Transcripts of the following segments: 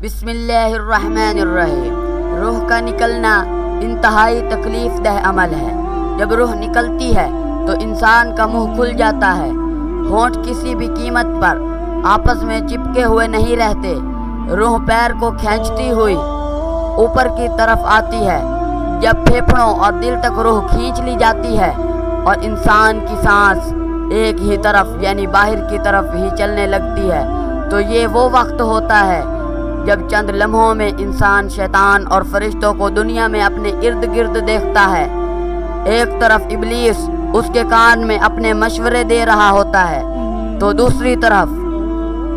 بسم اللہ الرحمن الرحیم۔ روح کا نکلنا انتہائی تکلیف دہ عمل ہے۔ جب روح نکلتی ہے تو انسان کا منہ کھل جاتا ہے، ہونٹ کسی بھی قیمت پر آپس میں چپکے ہوئے نہیں رہتے۔ روح پیر کو کھینچتی ہوئی اوپر کی طرف آتی ہے۔ جب پھیپھڑوں اور دل تک روح کھینچ لی جاتی ہے اور انسان کی سانس ایک ہی طرف یعنی باہر کی طرف ہی چلنے لگتی ہے، تو یہ وہ وقت ہوتا ہے جب چند لمحوں میں انسان شیطان اور فرشتوں کو دنیا میں اپنے ارد گرد دیکھتا ہے۔ ایک طرف ابلیس اس کے کان میں اپنے مشورے دے رہا ہوتا ہے، تو دوسری طرف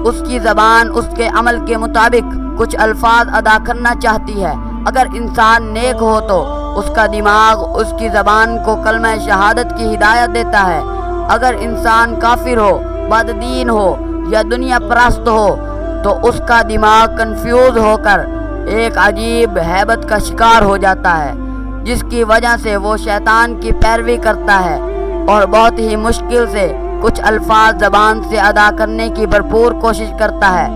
اس کی زبان اس کے عمل کے مطابق کچھ الفاظ ادا کرنا چاہتی ہے۔ اگر انسان نیک ہو تو اس کا دماغ اس کی زبان کو کلمہ شہادت کی ہدایت دیتا ہے۔ اگر انسان کافر ہو، بد دین ہو یا دنیا پرست ہو تو اس کا دماغ کنفیوز ہو کر ایک عجیب ہیبت کا شکار ہو جاتا ہے، جس کی وجہ سے وہ شیطان کی پیروی کرتا ہے اور بہت ہی مشکل سے کچھ الفاظ زبان سے ادا کرنے کی بھرپور کوشش کرتا ہے۔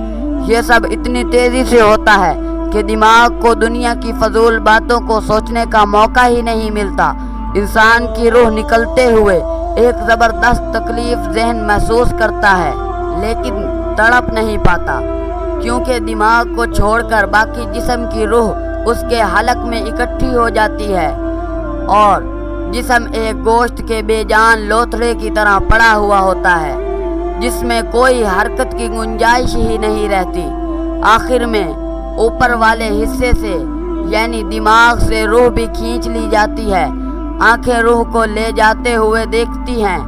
یہ سب اتنی تیزی سے ہوتا ہے کہ دماغ کو دنیا کی فضول باتوں کو سوچنے کا موقع ہی نہیں ملتا۔ انسان کی روح نکلتے ہوئے ایک زبردست تکلیف ذہن محسوس کرتا ہے، لیکن تڑپ نہیں پاتا، کیونکہ دماغ کو چھوڑ کر باقی جسم کی روح اس کے حلق میں اکٹھی ہو جاتی ہے اور جسم ایک گوشت کے بے جان لوتھڑے کی طرح پڑا ہوا ہوتا ہے، جس میں کوئی حرکت کی گنجائش ہی نہیں رہتی۔ آخر میں اوپر والے حصے سے یعنی دماغ سے روح بھی کھینچ لی جاتی ہے۔ آنکھیں روح کو لے جاتے ہوئے دیکھتی ہیں،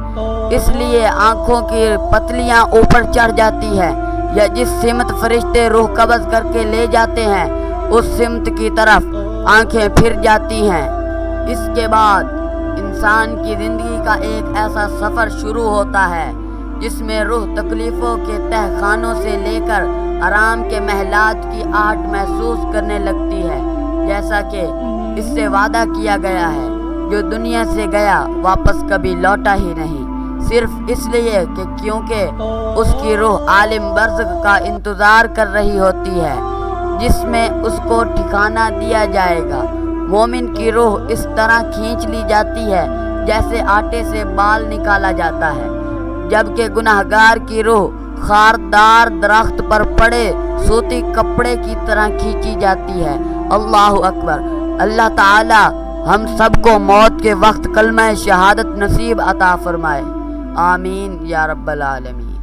اس لیے آنکھوں کی پتلیاں اوپر چڑھ جاتی ہے، یا جس سمت فرشتے روح قبض کر کے لے جاتے ہیں اس سمت کی طرف آنکھیں پھر جاتی ہیں۔ اس کے بعد انسان کی زندگی کا ایک ایسا سفر شروع ہوتا ہے جس میں روح تکلیفوں کے تہ خانوں سے لے کر آرام کے محلات کی آہٹ محسوس کرنے لگتی ہے، جیسا کہ اس سے وعدہ کیا گیا ہے۔ جو دنیا سے گیا واپس کبھی لوٹا ہی نہیں، صرف اس لیے کہ کیونکہ اس کی روح عالم برزخ کا انتظار کر رہی ہوتی ہے، جس میں اس کو ٹھکانہ دیا جائے گا۔ مومن کی روح اس طرح کھینچ لی جاتی ہے جیسے آٹے سے بال نکالا جاتا ہے، جبکہ گناہگار کی روح خاردار درخت پر پڑے سوتی کپڑے کی طرح کھینچی جاتی ہے۔ اللہ اکبر۔ اللہ تعالی ہم سب کو موت کے وقت کلمہ شہادت نصیب عطا فرمائے، آمین یا رب العالمین۔